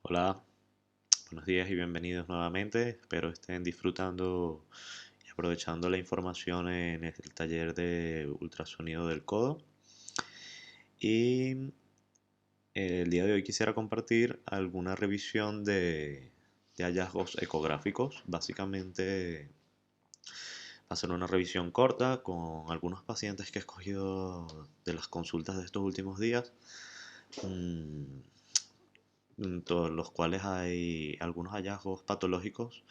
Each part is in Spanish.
Hola, buenos días y bienvenidos nuevamente. Espero estén disfrutando y aprovechando la información en el taller de ultrasonido del codo. Y el día de hoy quisiera compartir alguna revisión de hallazgos ecográficos. Básicamente va a ser una revisión corta con algunos pacientes que he escogido de las consultas de estos últimos días. mm, en todos los cuales hay algunos hallazgos patológicos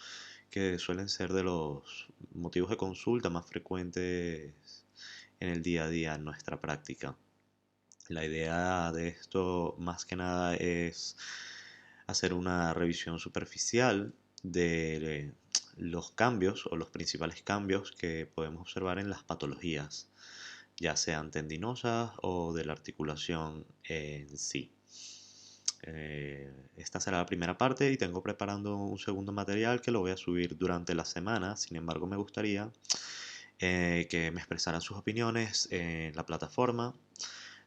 que suelen ser de los motivos de consulta más frecuentes en el día a día en nuestra práctica. La idea de esto más que nada es hacer una revisión superficial de los cambios o los principales cambios que podemos observar en las patologías, ya sean tendinosas o de la articulación en sí. Esta será la primera parte y tengo preparando un segundo material que lo voy a subir durante la semana. Sin embargo, me gustaría que me expresaran sus opiniones en la plataforma,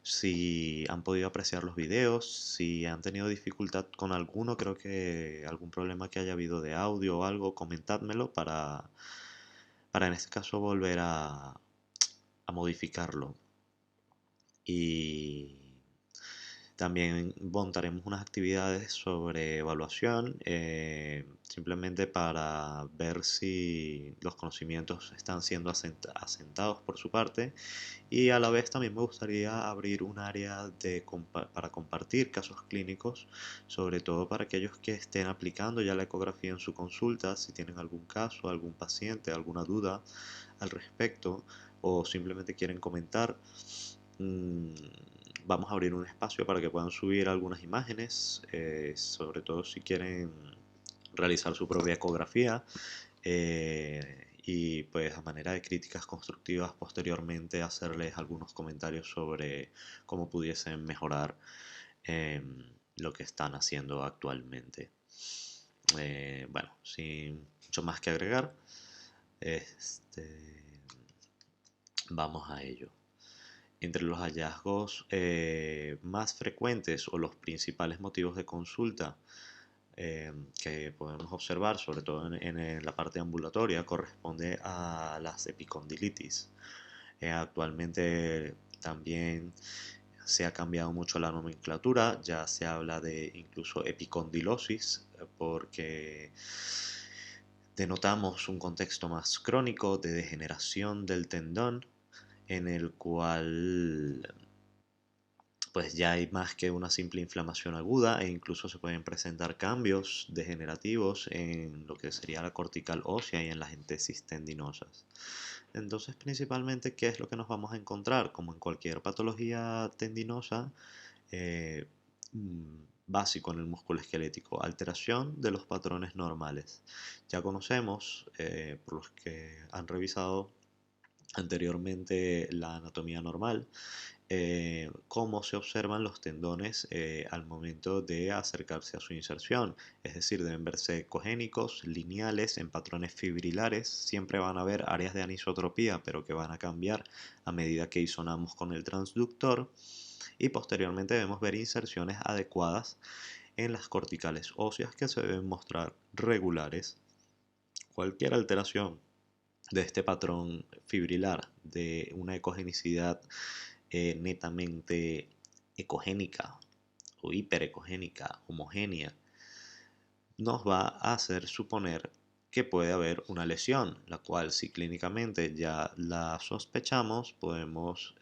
si han podido apreciar los videos, si han tenido dificultad con alguno, creo que algún problema que haya habido de audio o algo, comentádmelo para en este caso volver a modificarlo. Y también montaremos unas actividades sobre evaluación, simplemente para ver si los conocimientos están siendo asentados por su parte. Y a la vez también me gustaría abrir un área para compartir casos clínicos, sobre todo para aquellos que estén aplicando ya la ecografía en su consulta, si tienen algún caso, algún paciente, alguna duda al respecto o simplemente quieren comentar. Mm, Vamos a abrir un espacio para que puedan subir algunas imágenes, sobre todo si quieren realizar su propia ecografía, y pues a manera de críticas constructivas posteriormente hacerles algunos comentarios sobre cómo pudiesen mejorar lo que están haciendo actualmente. Bueno, sin mucho más que agregar, este, vamos a ello. Entre los hallazgos más frecuentes o los principales motivos de consulta que podemos observar, sobre todo en la parte ambulatoria, corresponde a las epicondilitis. Actualmente también se ha cambiado mucho la nomenclatura, ya se habla de incluso epicondilosis, porque denotamos un contexto más crónico de degeneración del tendón en el cual pues ya hay más que una simple inflamación aguda e incluso se pueden presentar cambios degenerativos en lo que sería la cortical ósea y en las entesis tendinosas. Entonces, principalmente, ¿qué es lo que nos vamos a encontrar? Como en cualquier patología tendinosa, eh, básico en el músculo esquelético, alteración de los patrones normales. Ya conocemos, por los que han revisado anteriormente la anatomía normal, cómo se observan los tendones al momento de acercarse a su inserción. Es decir, deben verse cogénicos, lineales, en patrones fibrilares. Siempre van a haber áreas de anisotropía, pero que van a cambiar a medida que isonamos con el transductor. Y posteriormente debemos ver inserciones adecuadas en las corticales óseas que se deben mostrar regulares. Cualquier alteración de este patrón fibrilar, de una ecogenicidad netamente ecogénica o hiperecogénica, homogénea, nos va a hacer suponer que puede haber una lesión, la cual si clínicamente ya la sospechamos, podemos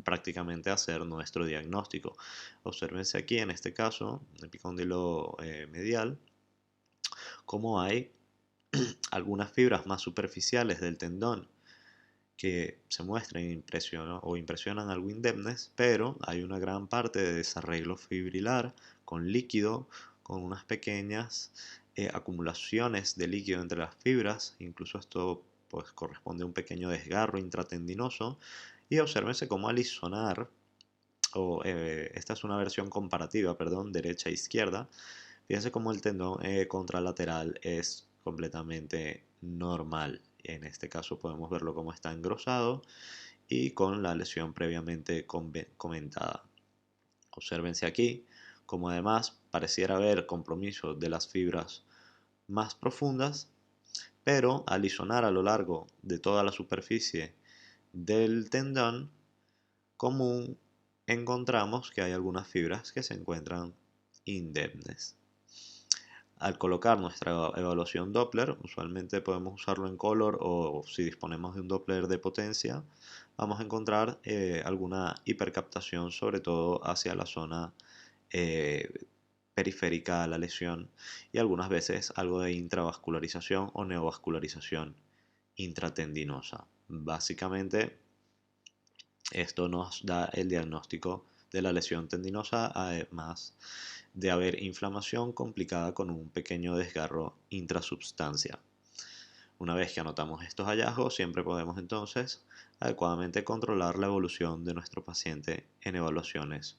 prácticamente hacer nuestro diagnóstico. Obsérvense aquí en este caso, epicóndilo medial, como hay algunas fibras más superficiales del tendón que se muestran o impresionan algo indemnes, pero hay una gran parte de desarreglo fibrilar con líquido, con unas pequeñas acumulaciones de líquido entre las fibras, incluso esto pues corresponde a un pequeño desgarro intratendinoso, y obsérvense cómo al isonar, esta es una versión comparativa, perdón, derecha e izquierda, fíjense cómo el tendón contralateral es completamente normal. En este caso podemos verlo como está engrosado y con la lesión previamente comentada. Obsérvense aquí Como además pareciera haber compromiso de las fibras más profundas, pero al lisonar a lo largo de toda la superficie del tendón común encontramos que hay algunas fibras que se encuentran indemnes. Al colocar nuestra evaluación Doppler, usualmente podemos usarlo en color o si disponemos de un Doppler de potencia, vamos a encontrar alguna hipercaptación, sobre todo hacia la zona eh, periférica a la lesión y algunas veces algo de intravascularización o neovascularización intratendinosa. Básicamente, esto nos da el diagnóstico de la lesión tendinosa, además de haber inflamación complicada con un pequeño desgarro intrasubstancia. Una vez que anotamos estos hallazgos, siempre podemos entonces adecuadamente controlar la evolución de nuestro paciente en evaluaciones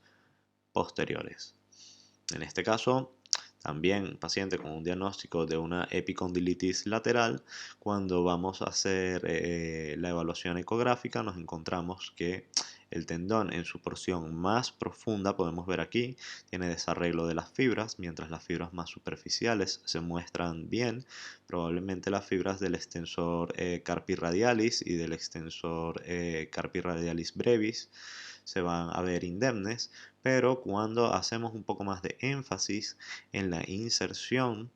posteriores. En este caso, también paciente con un diagnóstico de una epicondilitis lateral, cuando vamos a hacer la evaluación ecográfica nos encontramos que el tendón en su porción más profunda, podemos ver aquí, tiene desarreglo de las fibras, mientras las fibras más superficiales se muestran bien. Probablemente las fibras del extensor carpi radialis y del extensor carpi radialis brevis se van a ver indemnes, pero cuando hacemos un poco más de énfasis en la inserción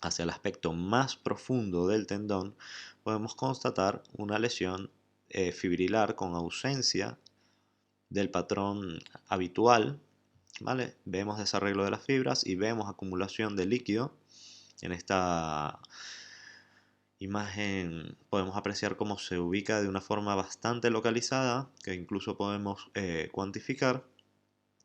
hacia el aspecto más profundo del tendón, podemos constatar una lesión fibrilar con ausencia del patrón habitual, ¿vale? Vemos desarreglo de las fibras y vemos acumulación de líquido. En esta imagen podemos apreciar cómo se ubica de una forma bastante localizada, que incluso podemos cuantificar,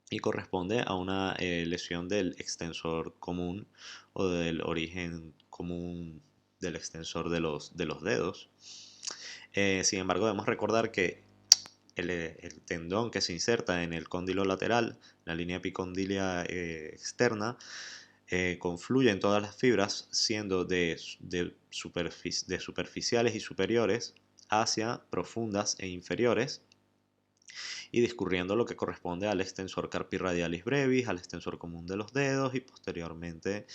y corresponde a una lesión del extensor común o del origen común del extensor de los dedos. Sin embargo, debemos recordar que el tendón que se inserta en el cóndilo lateral, la línea epicondilia externa, confluye en todas las fibras, siendo de superficiales y superiores hacia profundas e inferiores, y discurriendo lo que corresponde al extensor carpi radialis brevis, al extensor común de los dedos y posteriormente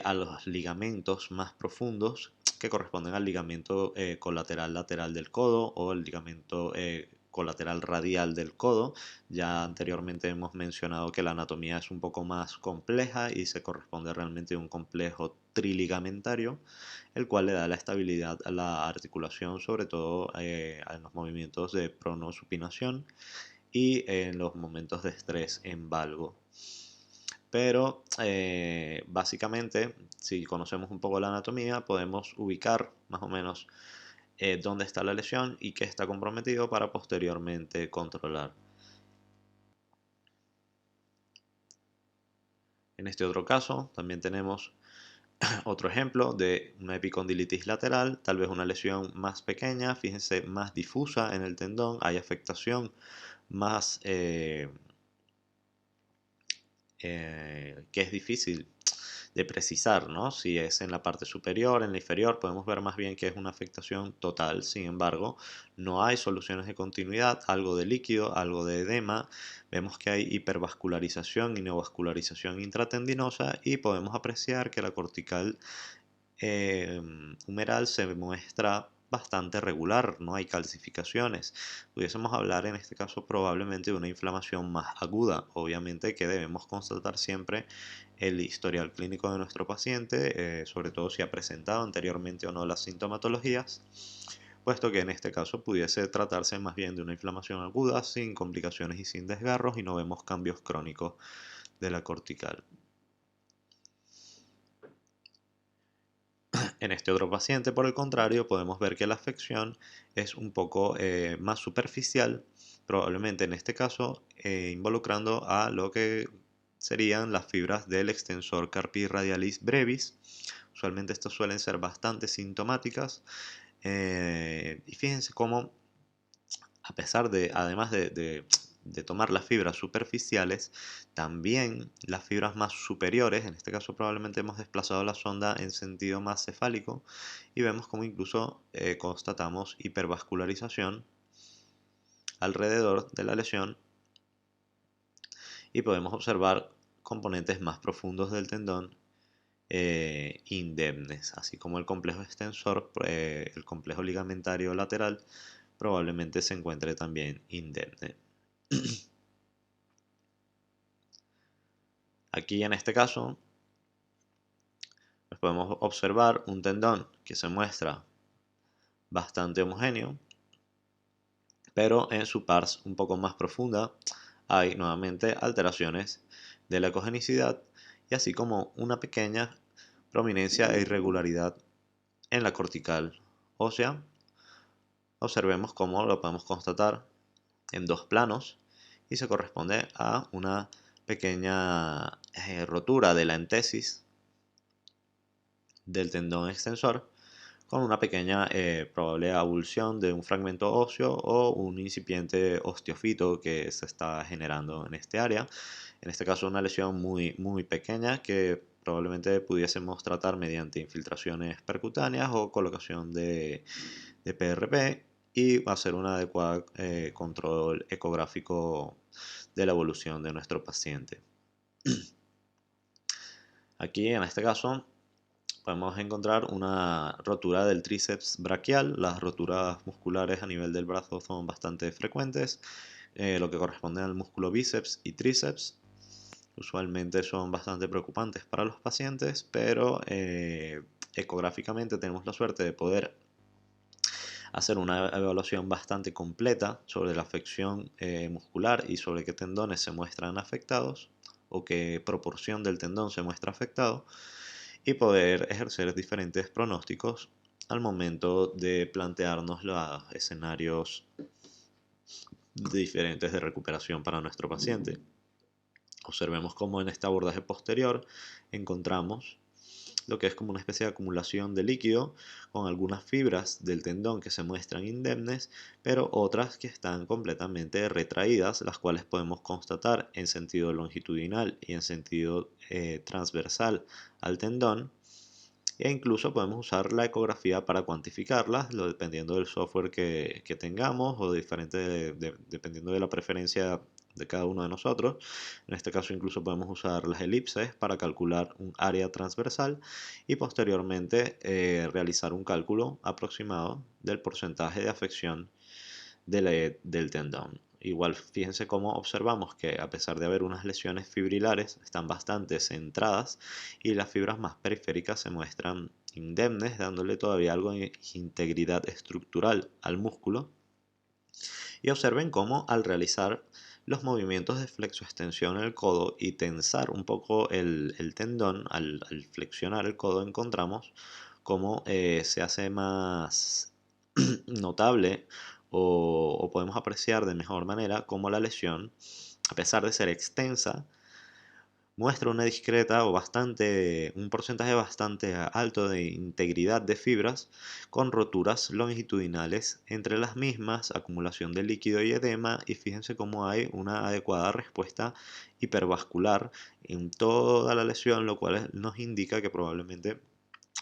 a los ligamentos más profundos que corresponden al ligamento colateral lateral del codo o el ligamento colateral radial del codo. Ya anteriormente hemos mencionado que la anatomía es un poco más compleja y se corresponde realmente a un complejo triligamentario, el cual le da la estabilidad a la articulación, sobre todo en los movimientos de pronosupinación y en los momentos de estrés en valgo. Pero básicamente, si conocemos un poco la anatomía, podemos ubicar más o menos dónde está la lesión y qué está comprometido para posteriormente controlar. En este otro caso, también tenemos otro ejemplo de una epicondilitis lateral, tal vez una lesión más pequeña, fíjense, más difusa en el tendón, hay afectación más que es difícil de precisar, ¿no? Si es en la parte superior, en la inferior, podemos ver más bien que es una afectación total. Sin embargo, no hay soluciones de continuidad, algo de líquido, algo de edema. Vemos que hay hipervascularización y neovascularización intratendinosa y podemos apreciar que la cortical humeral se muestra bastante regular, no hay calcificaciones. Pudiésemos hablar en este caso probablemente de una inflamación más aguda. Obviamente que debemos constatar siempre el historial clínico de nuestro paciente, sobre todo si ha presentado anteriormente o no las sintomatologías, puesto que en este caso pudiese tratarse más bien de una inflamación aguda sin complicaciones y sin desgarros y no vemos cambios crónicos de la cortical. En este otro paciente, por el contrario, podemos ver que la afección es un poco más superficial, probablemente en este caso involucrando a lo que serían las fibras del extensor carpi radialis brevis. Usualmente estas suelen ser bastante sintomáticas y fíjense cómo, a pesar de, además de tomar las fibras superficiales, también las fibras más superiores, en este caso probablemente hemos desplazado la sonda en sentido más cefálico y vemos como incluso constatamos hipervascularización alrededor de la lesión y podemos observar componentes más profundos del tendón indemnes, así como el complejo extensor, el complejo ligamentario lateral probablemente se encuentre también indemne. Aquí en este caso pues podemos observar un tendón que se muestra bastante homogéneo, pero en su pars un poco más profunda hay nuevamente alteraciones de la ecogenicidad y así como una pequeña prominencia e irregularidad en la cortical ósea. Observemos cómo lo podemos constatar en dos planos y se corresponde a una pequeña rotura de la entesis del tendón extensor con una pequeña probable avulsión de un fragmento óseo o un incipiente osteofito que se está generando en este área. En este caso una lesión muy pequeña que probablemente pudiésemos tratar mediante infiltraciones percutáneas o colocación de PRP y hacer un adecuado control ecográfico de la evolución de nuestro paciente. Aquí en este caso podemos encontrar una rotura del tríceps braquial. Las roturas musculares a nivel del brazo son bastante frecuentes, lo que corresponde al músculo bíceps y tríceps. Usualmente son bastante preocupantes para los pacientes, pero ecográficamente tenemos la suerte de poder hacer una evaluación bastante completa sobre la afección muscular y sobre qué tendones se muestran afectados o qué proporción del tendón se muestra afectado, y poder ejercer diferentes pronósticos al momento de plantearnos los escenarios diferentes de recuperación para nuestro paciente. Observemos cómo en este abordaje posterior encontramos lo que es como una especie de acumulación de líquido con algunas fibras del tendón que se muestran indemnes, pero otras que están completamente retraídas, las cuales podemos constatar en sentido longitudinal y en sentido transversal al tendón. E incluso podemos usar la ecografía para cuantificarlas, dependiendo del software que tengamos o dependiendo de la preferencia de cada uno de nosotros. En este caso incluso podemos usar las elipses para calcular un área transversal y posteriormente realizar un cálculo aproximado del porcentaje de afección del tendón. Igual fíjense cómo observamos que a pesar de haber unas lesiones fibrilares están bastante centradas y las fibras más periféricas se muestran indemnes, dándole todavía algo de integridad estructural al músculo. Y observen cómo al realizar los movimientos de flexoextensión en el codo y tensar un poco el tendón, al flexionar el codo encontramos cómo se hace más notable o podemos apreciar de mejor manera cómo la lesión, a pesar de ser extensa, muestra una discreta o un porcentaje bastante alto de integridad de fibras, con roturas longitudinales entre las mismas, acumulación de líquido y edema, y fíjense cómo hay una adecuada respuesta hipervascular en toda la lesión, lo cual nos indica que probablemente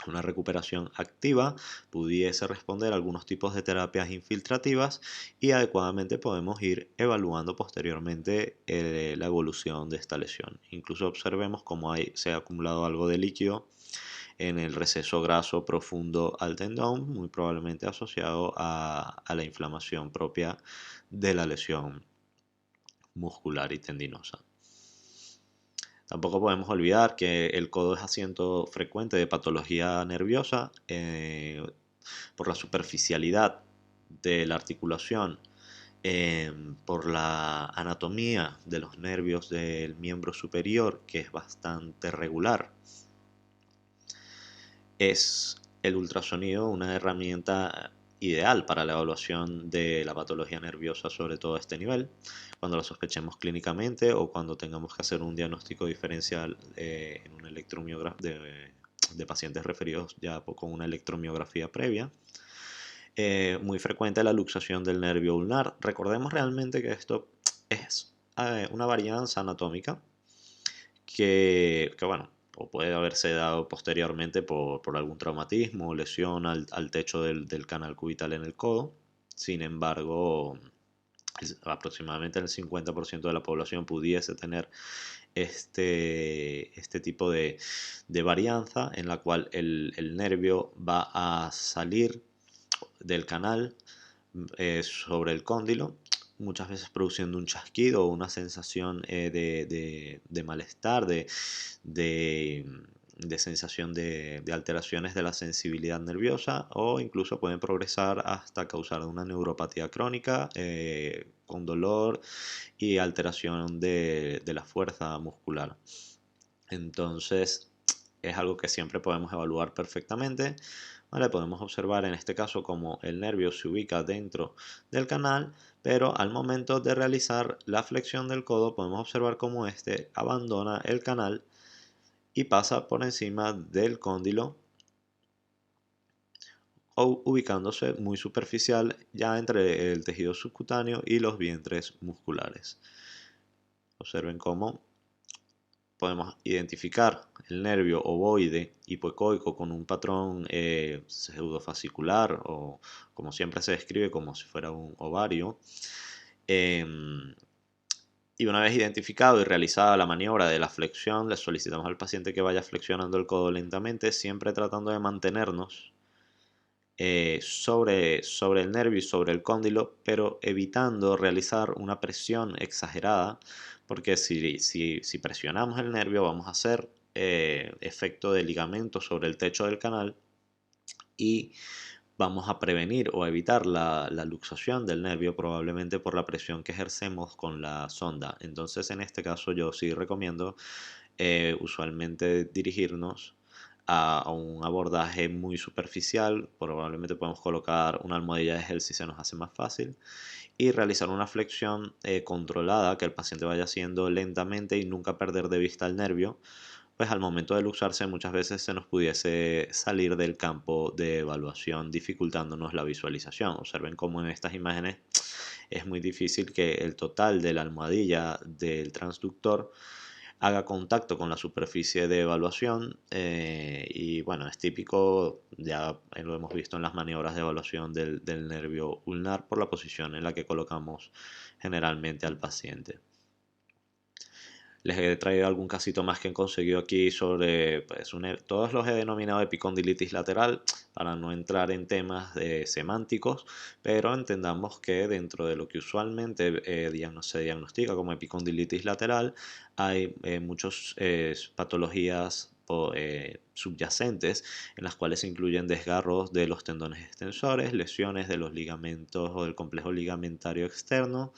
una recuperación activa pudiese responder a algunos tipos de terapias infiltrativas, y adecuadamente podemos ir evaluando posteriormente la evolución de esta lesión. Incluso observemos cómo se ha acumulado algo de líquido en el receso graso profundo al tendón, muy probablemente asociado a la inflamación propia de la lesión muscular y tendinosa. Tampoco podemos olvidar que el codo es asiento frecuente de patología nerviosa por la superficialidad de la articulación, por la anatomía de los nervios del miembro superior, que es bastante regular. Es el ultrasonido una herramienta ideal para la evaluación de la patología nerviosa, sobre todo a este nivel, cuando lo sospechemos clínicamente o cuando tengamos que hacer un diagnóstico diferencial en un de pacientes referidos ya con una electromiografía previa. Muy frecuente la luxación del nervio ulnar. Recordemos realmente que esto es una varianza anatómica que bueno, o puede haberse dado posteriormente por algún traumatismo o lesión al techo del canal cubital en el codo. Sin embargo, aproximadamente el 50% de la población pudiese tener este tipo de varianza en la cual el nervio va a salir del canal sobre el cóndilo, muchas veces produciendo un chasquido o una sensación de malestar, de, de sensación de alteraciones de la sensibilidad nerviosa, o incluso pueden progresar hasta causar una neuropatía crónica con dolor y alteración de la fuerza muscular. Entonces es algo que siempre podemos evaluar perfectamente. ¿Vale? Podemos observar en este caso cómo el nervio se ubica dentro del canal, pero al momento de realizar la flexión del codo podemos observar cómo éste abandona el canal y pasa por encima del cóndilo, o ubicándose muy superficial ya entre el tejido subcutáneo y los vientres musculares. Observen cómo podemos identificar el nervio ovoide hipoecoico con un patrón pseudofascicular, o como siempre se describe como si fuera un ovario. Y una vez identificado y realizada la maniobra de la flexión, le solicitamos al paciente que vaya flexionando el codo lentamente, siempre tratando de mantenernos sobre el nervio y sobre el cóndilo, pero evitando realizar una presión exagerada, porque si presionamos el nervio vamos a hacer efecto de ligamento sobre el techo del canal y vamos a prevenir o evitar la luxación del nervio, probablemente por la presión que ejercemos con la sonda. Entonces en este caso yo sí recomiendo usualmente dirigirnos a un abordaje muy superficial. Probablemente podemos colocar una almohadilla de gel si se nos hace más fácil, y realizar una flexión controlada, que el paciente vaya haciendo lentamente y nunca perder de vista el nervio, pues al momento de luxarse muchas veces se nos pudiese salir del campo de evaluación, dificultándonos la visualización. Observen cómo en estas imágenes es muy difícil que el total de la almohadilla del transductor haga contacto con la superficie de evaluación, y bueno, es típico, ya lo hemos visto en las maniobras de evaluación del nervio ulnar, por la posición en la que colocamos generalmente al paciente. Les he traído algún casito más que he conseguido aquí sobre, pues, todos los he denominado epicondilitis lateral para no entrar en temas semánticos, pero entendamos que dentro de lo que usualmente se diagnostica como epicondilitis lateral hay muchas patologías subyacentes, en las cuales se incluyen desgarros de los tendones extensores, lesiones de los ligamentos o del complejo ligamentario externo,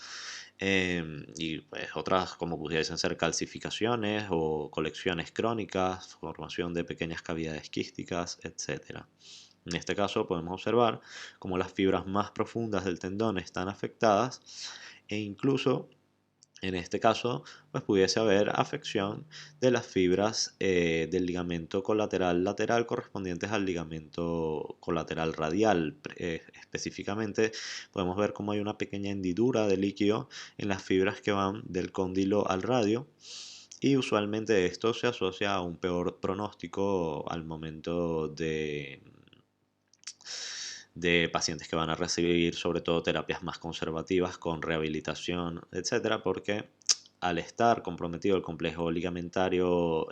y pues otras como pudiesen ser calcificaciones o colecciones crónicas, formación de pequeñas cavidades quísticas, etc. En este caso podemos observar cómo las fibras más profundas del tendón están afectadas, e incluso en este caso pues pudiese haber afección de las fibras del ligamento colateral lateral correspondientes al ligamento colateral radial. Específicamente podemos ver cómo hay una pequeña hendidura de líquido en las fibras que van del cóndilo al radio, y usualmente esto se asocia a un peor pronóstico al momento de pacientes que van a recibir sobre todo terapias más conservativas con rehabilitación, etcétera, porque al estar comprometido el complejo ligamentario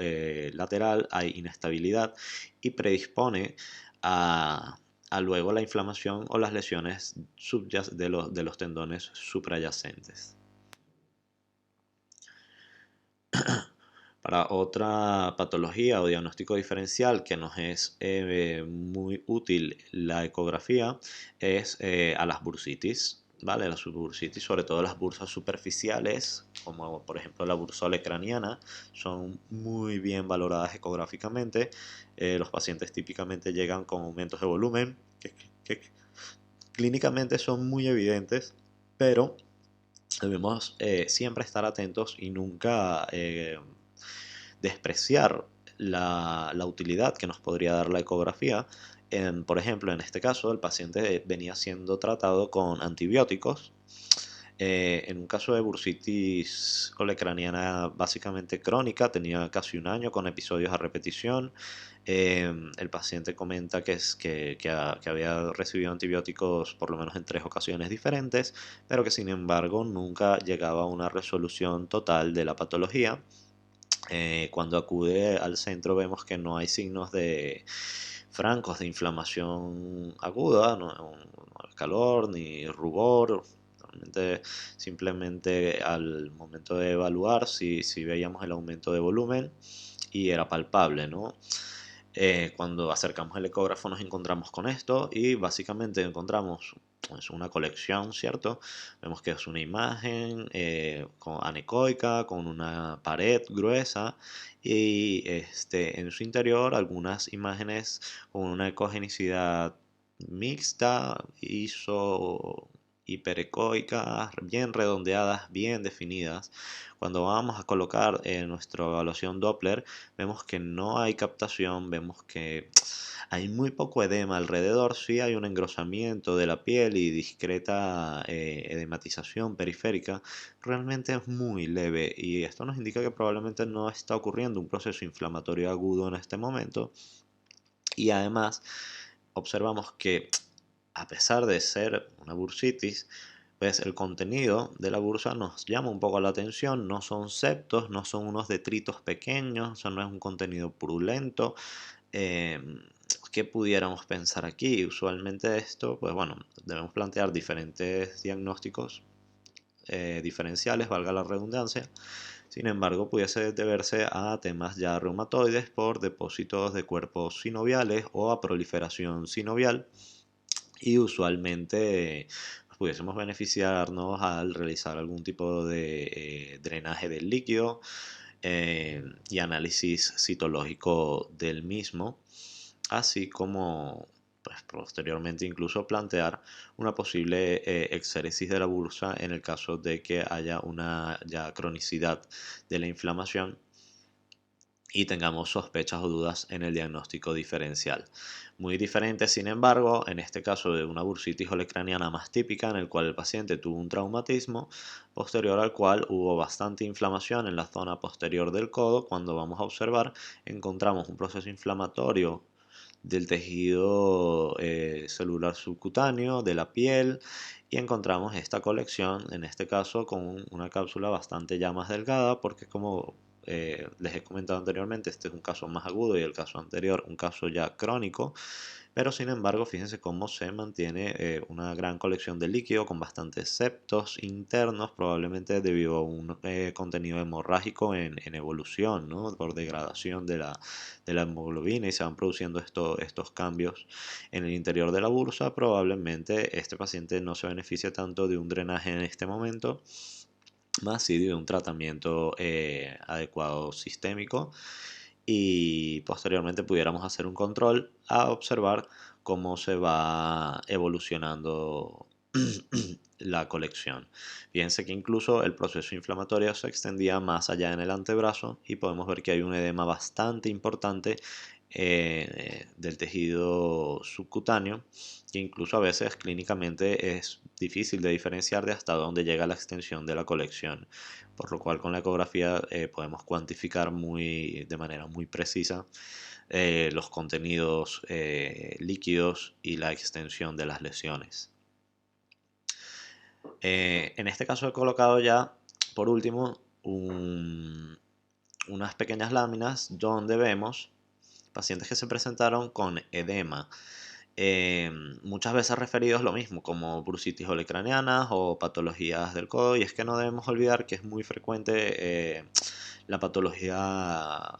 lateral hay inestabilidad y predispone a luego la inflamación o las lesiones de los tendones suprayacentes. Para otra patología o diagnóstico diferencial que nos es muy útil la ecografía es a las bursitis, ¿vale? Las bursitis, sobre todo las bursas superficiales, como por ejemplo la bursa olecraniana, son muy bien valoradas ecográficamente. Los pacientes típicamente llegan con aumentos de volumen que clínicamente son muy evidentes, pero debemos siempre estar atentos y nunca despreciar la utilidad que nos podría dar la ecografía. Por ejemplo, en este caso el paciente venía siendo tratado con antibióticos, En un caso de bursitis olecraniana básicamente crónica, tenía casi un año con episodios a repetición. El paciente comenta que había recibido antibióticos por lo menos en 3 ocasiones diferentes, pero que sin embargo nunca llegaba a una resolución total de la patología. Cuando acude al centro vemos que no hay signos de francos de inflamación aguda, no hay calor ni rubor. Realmente, simplemente al momento de evaluar si veíamos el aumento de volumen y era palpable, ¿no? Cuando acercamos el ecógrafo nos encontramos con esto y básicamente encontramos pues, una colección, ¿cierto? Vemos que es una imagen anecoica con una pared gruesa y en su interior algunas imágenes con una ecogenicidad mixta, hiperecoicas, bien redondeadas, bien definidas. Cuando vamos a colocar nuestra evaluación Doppler, vemos que no hay captación, vemos que hay muy poco edema alrededor, sí hay un engrosamiento de la piel y discreta edematización periférica, realmente es muy leve y esto nos indica que probablemente no está ocurriendo un proceso inflamatorio agudo en este momento y además observamos que a pesar de ser una bursitis, pues el contenido de la bursa nos llama un poco la atención, no son septos, no son unos detritos pequeños, eso no es un contenido purulento. Eh, ¿Qué pudiéramos pensar aquí? Usualmente esto, pues bueno, debemos plantear diferentes diagnósticos diferenciales, valga la redundancia. Sin embargo, pudiese deberse a temas ya reumatoides por depósitos de cuerpos sinoviales o a proliferación sinovial y usualmente pudiésemos beneficiarnos al realizar algún tipo de drenaje del líquido y análisis citológico del mismo, así como pues, posteriormente incluso plantear una posible exéresis de la bursa en el caso de que haya una ya cronicidad de la inflamación y tengamos sospechas o dudas en el diagnóstico diferencial. Muy diferente, sin embargo, en este caso de una bursitis olecraniana más típica, en el cual el paciente tuvo un traumatismo, posterior al cual hubo bastante inflamación en la zona posterior del codo. Cuando vamos a observar, encontramos un proceso inflamatorio del tejido celular subcutáneo, de la piel, y encontramos esta colección, en este caso con una cápsula bastante ya más delgada, porque como les he comentado anteriormente, este es un caso más agudo y el caso anterior un caso ya crónico, pero sin embargo fíjense cómo se mantiene una gran colección de líquido con bastantes septos internos, probablemente debido a un contenido hemorrágico en evolución, ¿no? Por degradación de la hemoglobina y se van produciendo estos cambios en el interior de la bursa. Probablemente este paciente no se beneficia tanto de un drenaje en este momento, más sí de un tratamiento adecuado sistémico y posteriormente pudiéramos hacer un control a observar cómo se va evolucionando la colección. Fíjense que incluso el proceso inflamatorio se extendía más allá en el antebrazo y podemos ver que hay un edema bastante importante del tejido subcutáneo que incluso a veces clínicamente es difícil de diferenciar de hasta dónde llega la extensión de la colección, por lo cual con la ecografía podemos cuantificar de manera muy precisa los contenidos líquidos y la extensión de las lesiones. En este caso he colocado ya, por último, unas pequeñas láminas donde vemos pacientes que se presentaron con edema. Muchas veces referidos lo mismo como bursitis olecranianas o patologías del codo, y es que no debemos olvidar que es muy frecuente la patología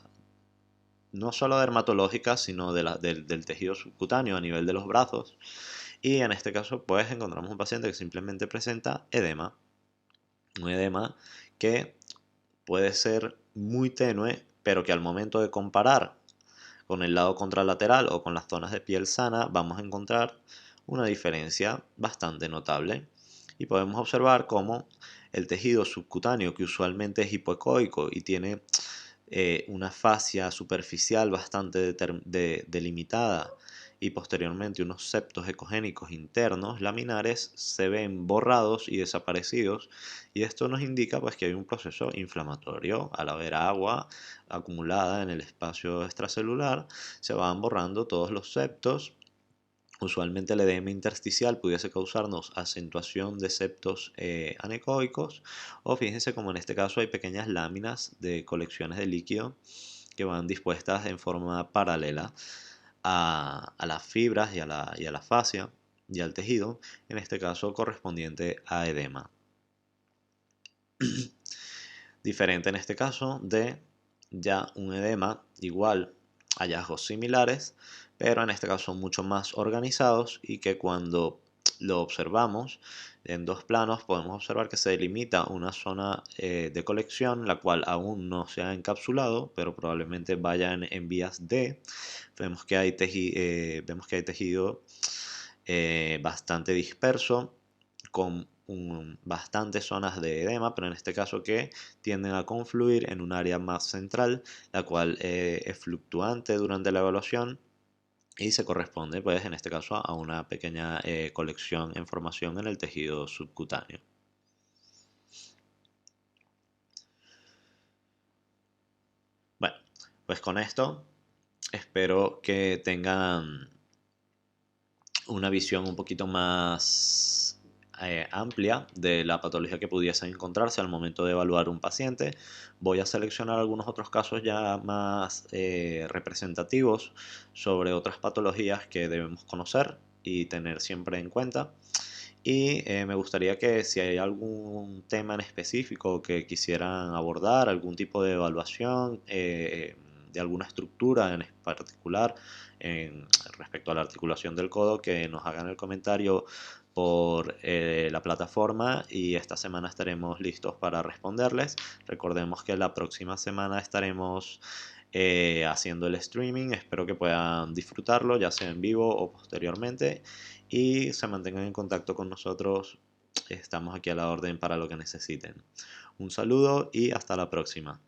no solo dermatológica sino del tejido subcutáneo a nivel de los brazos, y en este caso pues encontramos un paciente que simplemente presenta edema, un edema que puede ser muy tenue pero que al momento de comparar con el lado contralateral o con las zonas de piel sana vamos a encontrar una diferencia bastante notable y podemos observar cómo el tejido subcutáneo, que usualmente es hipoecoico y tiene una fascia superficial bastante delimitada y posteriormente unos septos ecogénicos internos laminares se ven borrados y desaparecidos, y esto nos indica pues que hay un proceso inflamatorio. Al haber agua acumulada en el espacio extracelular, se van borrando todos los septos. Usualmente el edema intersticial pudiese causarnos acentuación de septos anecoicos, o fíjense como en este caso hay pequeñas láminas de colecciones de líquido que van dispuestas en forma paralela a las fibras y a la fascia y al tejido, en este caso correspondiente a edema. Diferente en este caso de ya un edema igual, hallazgos similares, pero en este caso mucho más organizados, y que cuando lo observamos en dos planos podemos observar que se delimita una zona de colección, la cual aún no se ha encapsulado, pero probablemente vaya en vías de. Vemos que hay, tejido bastante disperso, con bastantes zonas de edema, pero en este caso que tienden a confluir en un área más central, la cual es fluctuante durante la evaluación y se corresponde, pues, en este caso a una pequeña colección en formación en el tejido subcutáneo. Bueno, pues con esto espero que tengan una visión un poquito más amplia de la patología que pudiese encontrarse al momento de evaluar un paciente. Voy a seleccionar algunos otros casos ya más representativos sobre otras patologías que debemos conocer y tener siempre en cuenta. Y me gustaría que si hay algún tema en específico que quisieran abordar, algún tipo de evaluación de alguna estructura en particular respecto a la articulación del codo, que nos hagan el comentario por la plataforma, y esta semana estaremos listos para responderles. Recordemos que la próxima semana estaremos haciendo el streaming. Espero que puedan disfrutarlo, ya sea en vivo o posteriormente, y se mantengan en contacto con nosotros. Estamos aquí a la orden para lo que necesiten. Un saludo y hasta la próxima.